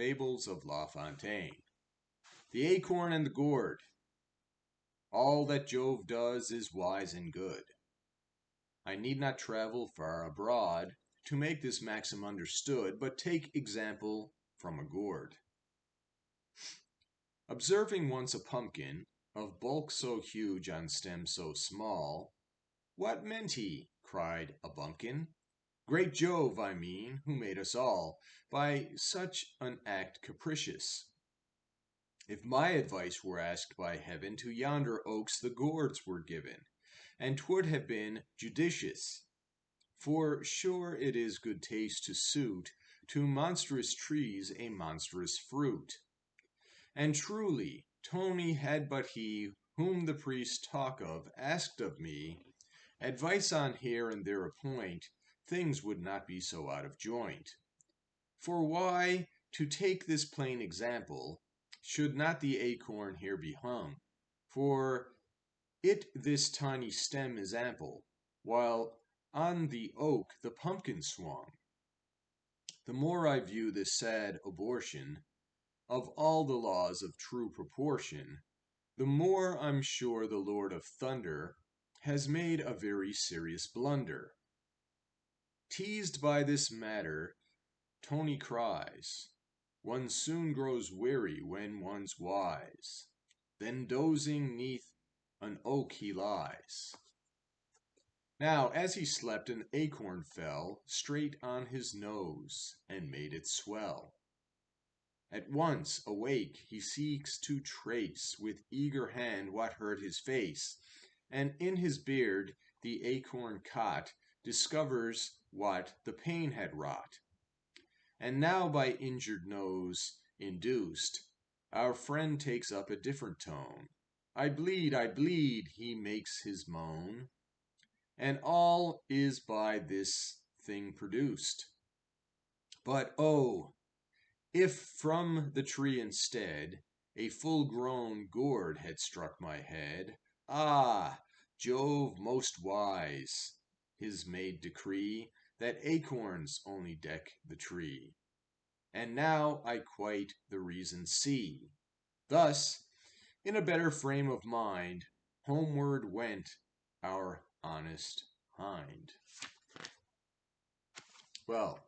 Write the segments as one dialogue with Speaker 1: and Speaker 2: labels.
Speaker 1: Fables of La Fontaine. The Acorn and the Gourd. All that Jove does is wise and good. I need not travel far abroad to make this maxim understood, but take example from a gourd. Observing once a pumpkin, of bulk so huge on stem so small, "What meant he?" cried a bumpkin. "Great Jove, I mean, who made us all, by such an act capricious. If my advice were asked by heaven, to yonder oaks the gourds were given, and 'twould have been judicious. For sure it is good taste to suit to monstrous trees a monstrous fruit. And truly, Tony, had but he whom the priests talk of asked of me advice on here and there a point, things would not be so out of joint. For why, to take this plain example, should not the acorn here be hung? For it this tiny stem is ample, while on the oak the pumpkin swung. The more I view this sad abortion of all the laws of true proportion, the more I'm sure the Lord of Thunder has made a very serious blunder. Teased by this matter, Tony cries, "One soon grows weary when one's wise." Then dozing 'neath an oak he lies. Now as he slept an acorn fell straight on his nose, and made it swell. At once, awake, he seeks to trace with eager hand what hurt his face, and in his beard the acorn caught discovers what the pain had wrought. And now by injured nose induced, our friend takes up a different tone. I bleed," he makes his moan, and all is by this thing produced. But oh, if from the tree instead a full-grown gourd had struck my head! Ah, Jove most wise, his made decree that acorns only deck the tree. And now I quite the reason see. Thus, in a better frame of mind, homeward went our honest hind. Well,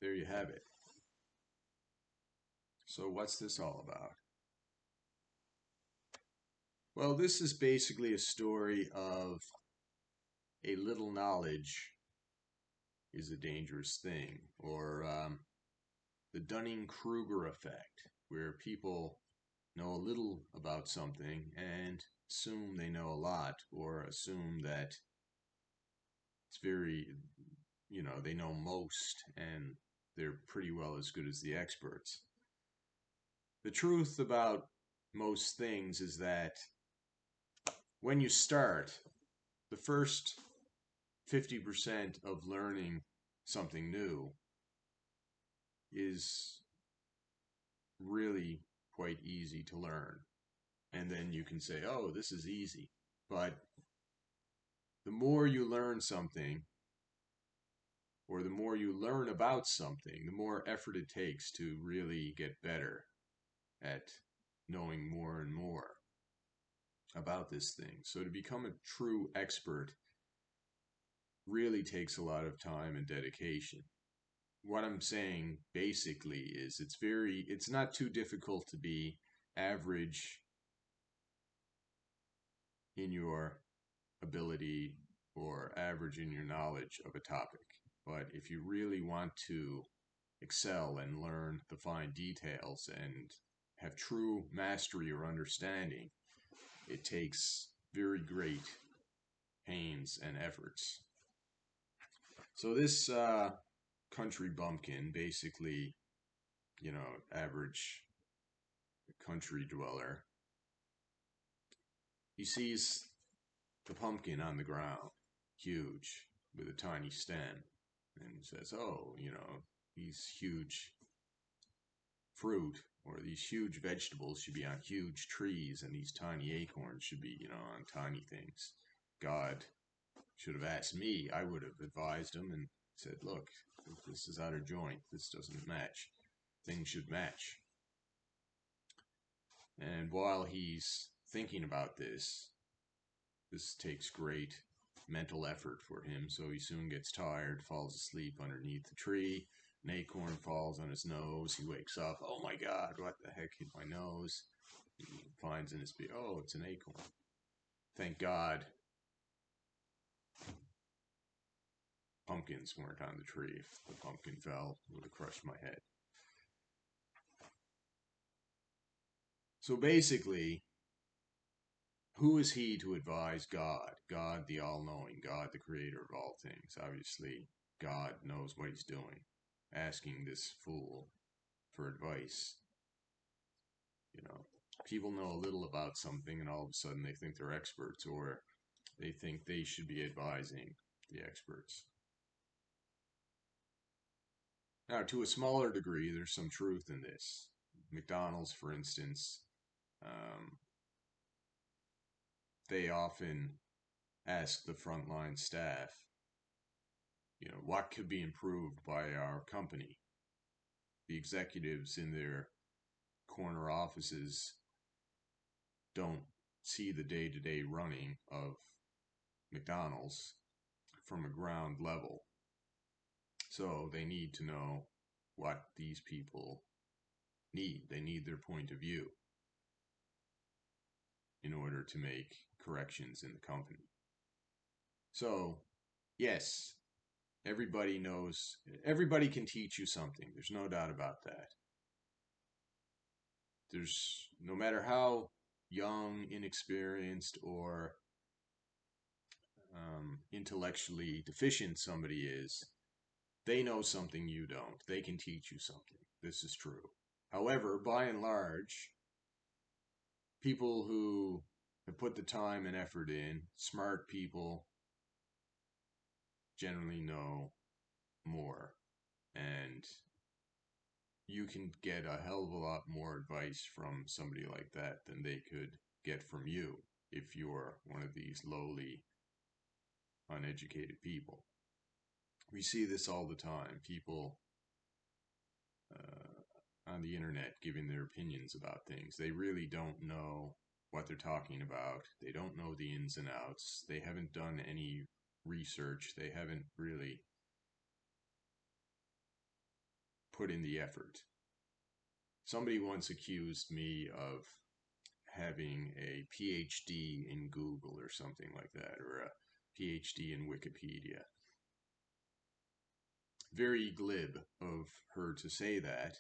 Speaker 1: there you have it. So what's this all about? Well, this is basically a story of a little knowledge is a dangerous thing, or the Dunning-Kruger effect, where people know a little about something and assume they know a lot, or assume that it's very, they know most and they're pretty well as good as the experts. The truth about most things is that when you start, the first 50% of learning something new is really quite easy to learn. And then you can say, oh, this is easy. But the more you learn something, or the more you learn about something, the more effort it takes to really get better at knowing more and more about this thing. So to become a true expert really takes a lot of time and dedication. What I'm saying basically is it's not too difficult to be average in your ability or average in your knowledge of a topic. But if you really want to excel and learn the fine details and have true mastery or understanding, it takes very great pains and efforts. So this country bumpkin, basically, average country dweller, he sees the pumpkin on the ground, huge, with a tiny stem, and says, oh, these huge fruit or these huge vegetables should be on huge trees, and these tiny acorns should be, on tiny things. God should have asked me. I would have advised him and Said, look, this is out of joint. This doesn't match. Things should match. And while he's thinking about this takes great mental effort for him, so he soon gets tired, falls asleep underneath the tree. An acorn falls on his nose. He wakes up. Oh my God, what the heck hit my nose? He finds in his beard, oh, it's an acorn. Thank God pumpkins weren't on the tree. If the pumpkin fell, it would have crushed my head. So basically, who is he to advise God? God, the all-knowing, God, the creator of all things. Obviously, God knows what he's doing. Asking this fool for advice. You know, people know a little about something and all of a sudden they think they're experts, or they think they should be advising the experts. Now, to a smaller degree, there's some truth in this. McDonald's, for instance, they often ask the frontline staff, what could be improved by our company? The executives in their corner offices don't see the day-to-day running of McDonald's from a ground level. So they need to know what these people need. They need their point of view in order to make corrections in the company. So, yes, everybody knows, everybody can teach you something. There's no doubt about that. There's, no matter how young, inexperienced, or intellectually deficient somebody is, they know something you don't. They can teach you something. This is true. However, by and large, people who have put the time and effort in, smart people, generally know more. And you can get a hell of a lot more advice from somebody like that than they could get from you if you're one of these lowly, uneducated people. We see this all the time. People on the internet giving their opinions about things. They really don't know what they're talking about. They don't know the ins and outs. They haven't done any research. They haven't really put in the effort. Somebody once accused me of having a PhD in Google or something like that, or a PhD in Wikipedia. Very glib of her to say that,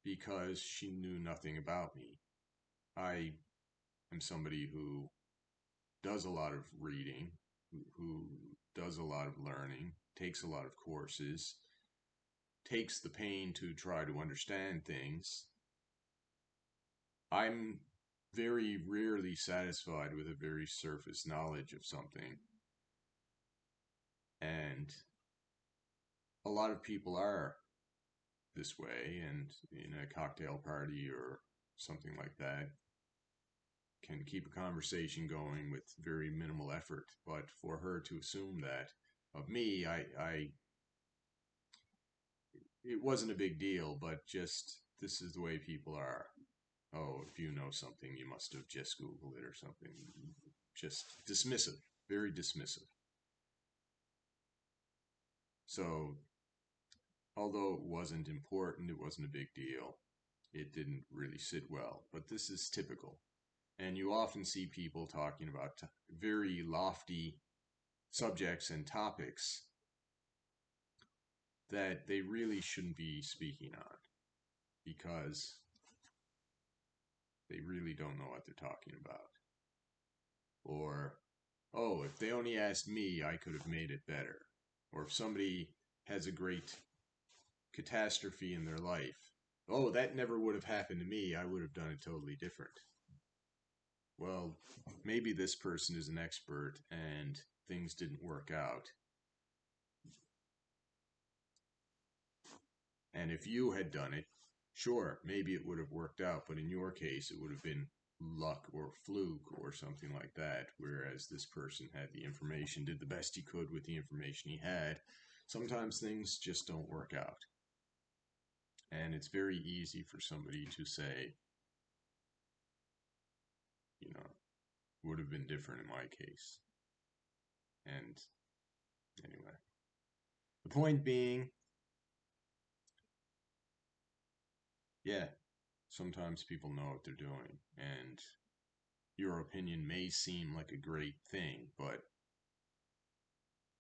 Speaker 1: because she knew nothing about me. I am somebody who does a lot of reading, who does a lot of learning, takes a lot of courses, takes the pain to try to understand things. I'm very rarely satisfied with a very surface knowledge of something. And a lot of people are this way, and in a cocktail party or something like that, can keep a conversation going with very minimal effort. But for her to assume that of me, it wasn't a big deal, but just, this is the way people are. Oh, if you know something, you must have just Googled it or something. Just dismissive, very dismissive. So, although it wasn't important, it wasn't a big deal, it didn't really sit well. But this is typical. And you often see people talking about very lofty subjects and topics that they really shouldn't be speaking on, because they really don't know what they're talking about. Or, oh, if they only asked me, I could have made it better. Or if somebody has a great catastrophe in their life, oh, that never would have happened to me, I would have done it totally different. Well, maybe this person is an expert and things didn't work out. And if you had done it, sure, maybe it would have worked out, but in your case, it would have been luck or fluke or something like that, whereas this person had the information, did the best he could with the information he had, Sometimes things just don't work out. And it's very easy for somebody to say, you know, would have been different in my case. And anyway, the point being, yeah, sometimes people know what they're doing, and your opinion may seem like a great thing, but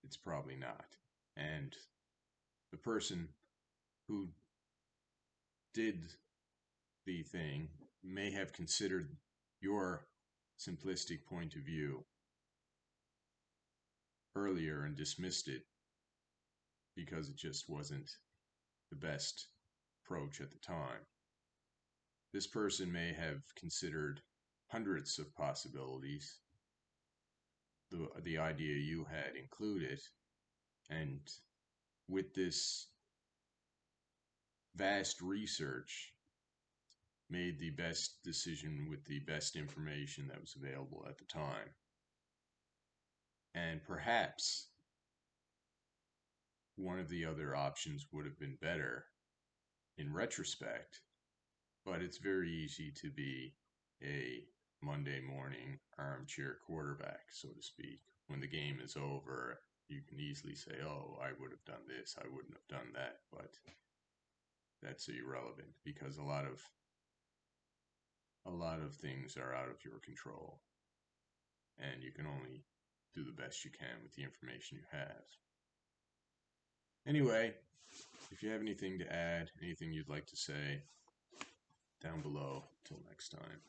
Speaker 1: it's probably not. And the person who did the thing may have considered your simplistic point of view earlier and dismissed it because it just wasn't the best approach at the time. This person may have considered hundreds of possibilities, the idea you had included, and with this vast research, made the best decision with the best information that was available at the time. And perhaps one of the other options would have been better in retrospect, but it's very easy to be a Monday morning armchair quarterback, so to speak. When the game is over, you can easily say, oh, I would have done this, I wouldn't have done that, but that's irrelevant because a lot of things are out of your control, and you can only do the best you can with the information you have. Anyway, if you have anything to add, anything you'd like to say, down below. Till next time.